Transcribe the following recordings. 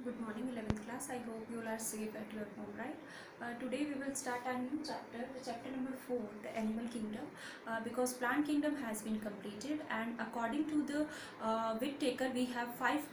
Good morning, 11th class. I hope you all are safe at your home, right? Today we will start a new chapter, chapter number 4, the animal kingdom, because plant kingdom has been completed, and according to the Whittaker, we have five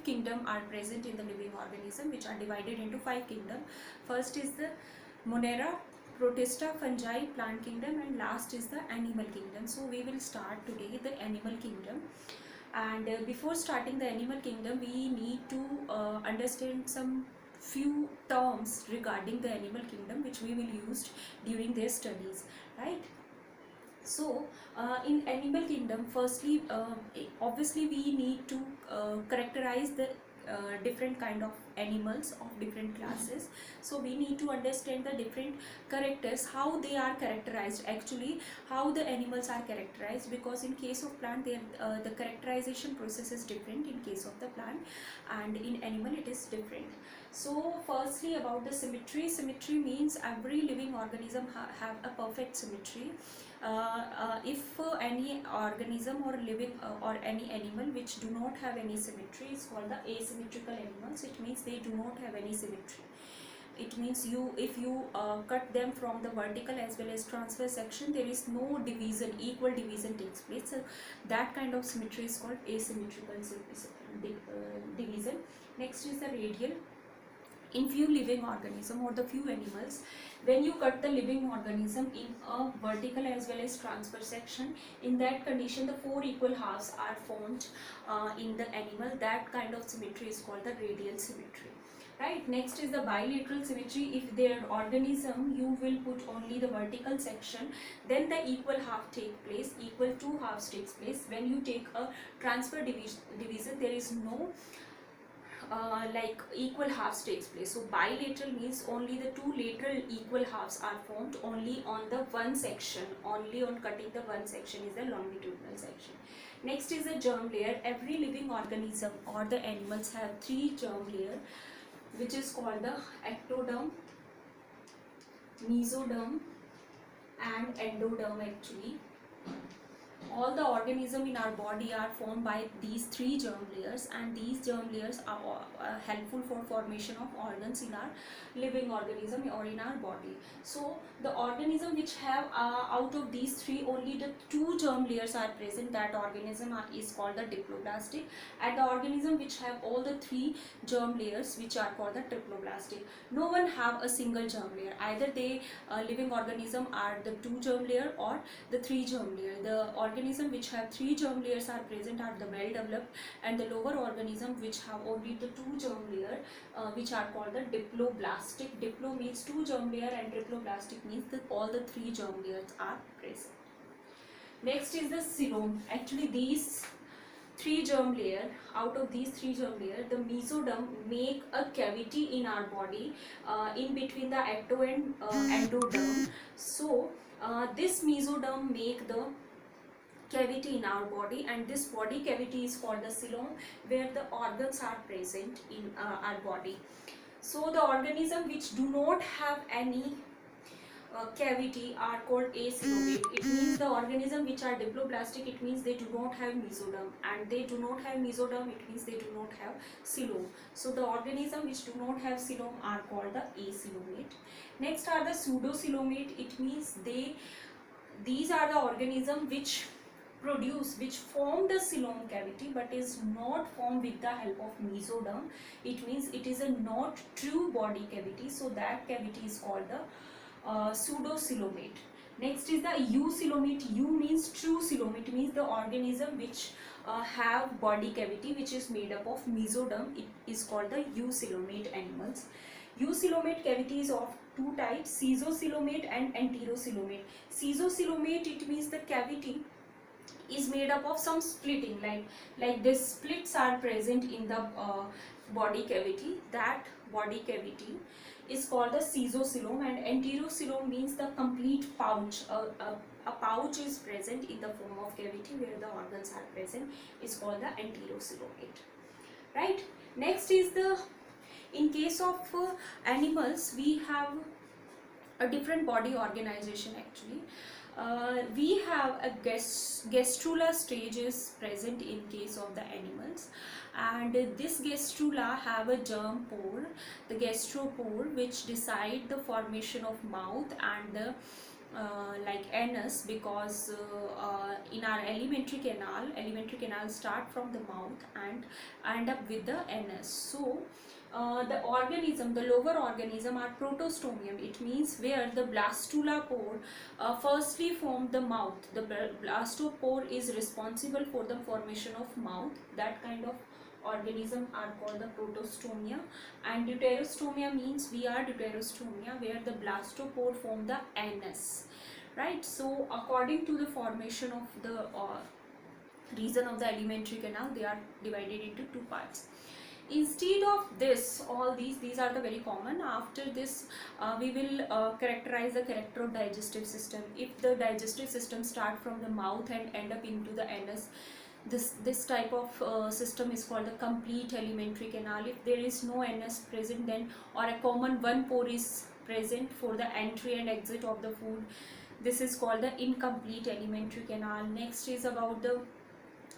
kingdom are present in the living organism, which are divided into five kingdom. First is the Monera, Protista, fungi, plant kingdom, and last is the animal kingdom. So we will start today the animal kingdom. And before starting the animal kingdom, we need to understand some few terms regarding the animal kingdom which we will use during their studies, right? So in animal kingdom, firstly, obviously we need to characterize the different kind of animals of different classes. So we need to understand the different characters, how they are characterized, actually how the animals are characterized, because in case of plant the characterization process is different in case of the plant, and in animal it is different. So firstly, about the symmetry. Symmetry means every living organism have a perfect symmetry. If any organism or living or any animal which do not have any symmetry is called the asymmetrical animals. It means they do not have any symmetry. It means if you cut them from the vertical as well as transverse section, there is no division, equal division takes place. So that kind of symmetry is called asymmetrical division. Next is the radial. In few living organism or the few animals, when you cut the living organism in a vertical as well as transverse section, in that condition the four equal halves are formed in the animal. That kind of symmetry is called the radial symmetry, right? Next is the bilateral symmetry. If their organism you will put only the vertical section, then the equal half take place, equal two halves takes place. When you take a transfer division, there is no like equal halves takes place. So bilateral means only the two lateral equal halves are formed only on the one section, only on cutting the one section is the longitudinal section. Next is the germ layer. Every living organism or the animals have three germ layer, which is called the ectoderm, mesoderm and endoderm. Actually all the organism in our body are formed by these three germ layers, and these germ layers are helpful for formation of organs in our living organism or in our body. So the organism which have out of these three only the two germ layers are present, that organism is called the diploblastic, and the organism which have all the three germ layers which are called the triploblastic. No one have a single germ layer. Either they living organism are the two germ layer or the three germ layer. The organism which have three germ layers are present are the well developed, and the lower organism which have only the two germ layer which are called the diploblastic. Diplo means two germ layer and triploblastic means that all the three germ layers are present. Next is the coelom. Actually these three germ layer, out of these three germ layer, the mesoderm make a cavity in our body in between the ecto and endoderm. So this mesoderm make the cavity in our body, and this body cavity is called the coelom, where the organs are present in our body. So the organism which do not have any cavity are called acoelomate. It means the organism which are diploblastic, it means they do not have mesoderm, and they do not have mesoderm, it means they do not have coelom. So the organism which do not have coelom are called the acoelomate. Next are the pseudocoelomate. It means these are the organism which form the coelom cavity but is not formed with the help of mesoderm. It means it is a not true body cavity, so that cavity is called the pseudocoelomate. Next is the eucoelomate. Eu means true coelom. It means the organism which have body cavity which is made up of mesoderm. It is called the eucoelomate animals. Eucoelomate cavity is of two types, caesocoelomate and enterocoelomate. Caesocoelomate, it means the cavity is made up of some splitting, like the splits are present in the body cavity. That body cavity is called the caesocoelom, and enterocoelom means the complete pouch. A pouch is present in the form of cavity where the organs are present, is called the enterocoelomate, right? Next is the, in case of animals we have a different body organization. Actually We have a gastrula stage is present in case of the animals, and this gastrula have a germ pore, the gastropore, which decide the formation of mouth and the like anus, because in our alimentary canal start from the mouth and end up with the anus. So the organism, the lower organism are protostomium. It means where the blastula pore firstly form the mouth. The blastopore is responsible for the formation of mouth. That kind of organism are called the protostomia. And deuterostomia means we are deuterostomia, where the blastopore form the anus, right? So according to the formation of the region of the alimentary canal, they are divided into two parts. Instead of this, all these are the very common. After this we will characterize the character of digestive system. If the digestive system start from the mouth and end up into the anus, this type of system is called the complete alimentary canal. If there is no anus present, then, or a common one pore is present for the entry and exit of the food, this is called the incomplete alimentary canal. Next is about the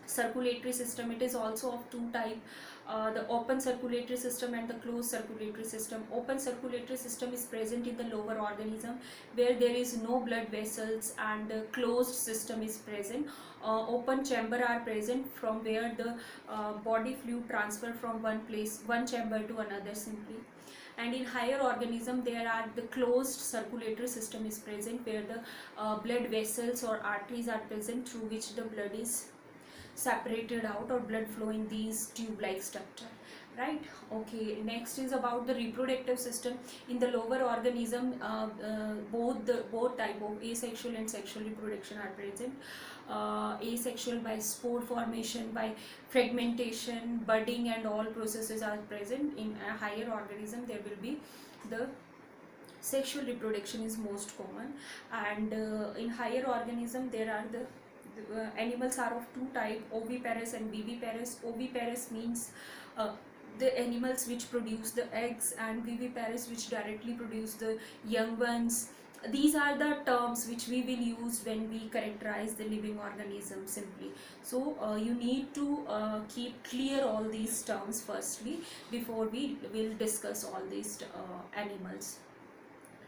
circulatory system. It is also of two type, the open circulatory system and the closed circulatory system. Open circulatory system is present in the lower organism where there is no blood vessels, and closed system is present. Open chamber are present from where the body fluid transfer from one chamber to another simply. And in higher organism there are the closed circulatory system is present, where the blood vessels or arteries are present through which the blood is separated out or blood flow in these tube like structure, right? Okay, next is about the reproductive system. In the lower organism both type of asexual and sexual reproduction are present. Asexual by spore formation, by fragmentation, budding, and all processes are present. In a higher organism there will be the sexual reproduction is most common. And in higher organism there are the animals are of two type, oviparous and viviparous. Oviparous means the animals which produce the eggs, and viviparous which directly produce the young ones. These are the terms which we will use when we characterize the living organism simply. So you need to keep clear all these terms firstly before we will discuss all these animals,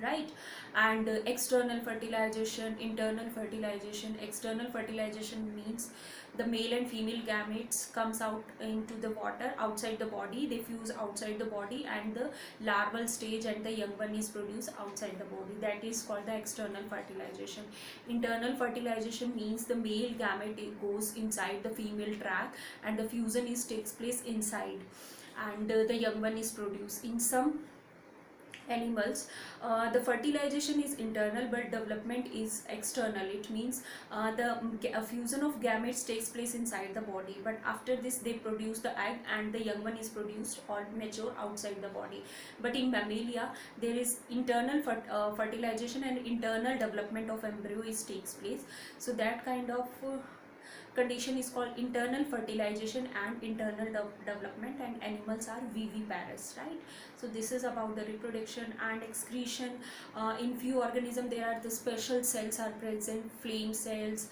right? And external fertilization, internal fertilization. External fertilization means the male and female gametes comes out into the water outside the body, they fuse outside the body, and the larval stage and the young one is produced outside the body. That is called the external fertilization. Internal fertilization means the male gamete goes inside the female tract and the fusion is takes place inside, and the young one is produced. In some animals the fertilization is internal but development is external. It means the fusion of gametes takes place inside the body, but after this they produce the egg and the young one is produced or mature outside the body. But in mammalia there is internal fertilization and internal development of embryo is takes place. So that kind of condition is called internal fertilization and internal development, and animals are viviparous, right? So this is about the reproduction and excretion. In few organisms there are the special cells are present, flame cells,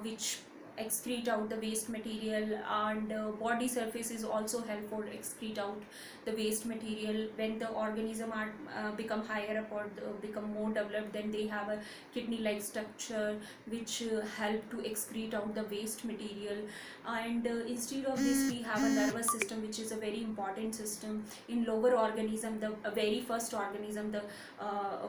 which excrete out the waste material, and body surface is also help for excrete out the waste material. When the organism are become higher up or become more developed, then they have a kidney like structure which help to excrete out the waste material. And instead of this we have a nervous system, which is a very important system. In lower organism, the very first organism, the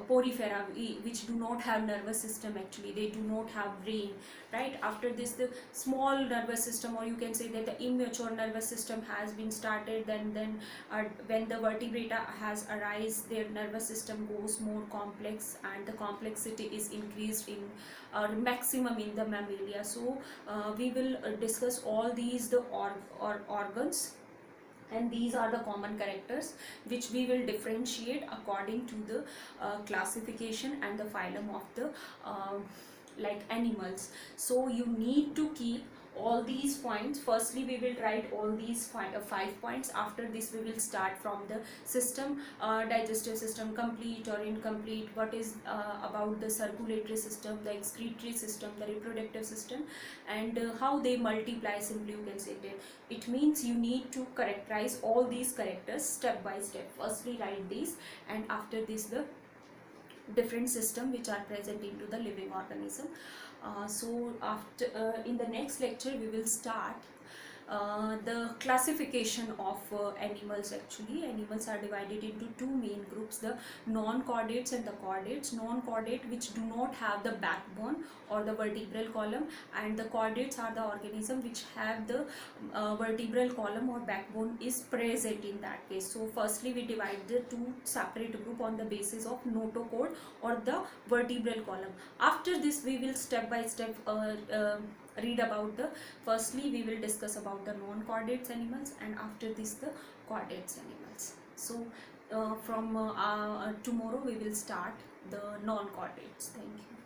porifera, which do not have nervous system, actually they do not have brain, right? After this the small nervous system, or you can say that the immature nervous system has been started. Then when the vertebrata has arise, their nervous system goes more complex, and the complexity is increased in maximum in the mammalia. So we will discuss all these the organs, and these are the common characters which we will differentiate according to the classification and the phylum of the like animals. So you need to keep all these points. Firstly we will write all these 5 points. After this we will start from the system, digestive system, complete or incomplete, what is about the circulatory system, the excretory system, the reproductive system, and how they multiply. Simply you can say it means you need to characterize all these characters step by step. Firstly write these, and after this the different system which are present into the living organism. So after in the next lecture we will start the classification of animals. Actually animals are divided into two main groups, the non-chordates and the chordates. Non-chordate which do not have the backbone or the vertebral column, and the chordates are the organism which have the vertebral column or backbone is present in that case. So firstly we divide the two separate group on the basis of notochord or the vertebral column. After this we will step by step read about the, firstly we will discuss about the non-chordates animals, and after this the chordates animals. So from tomorrow we will start the non-chordates. Thank you.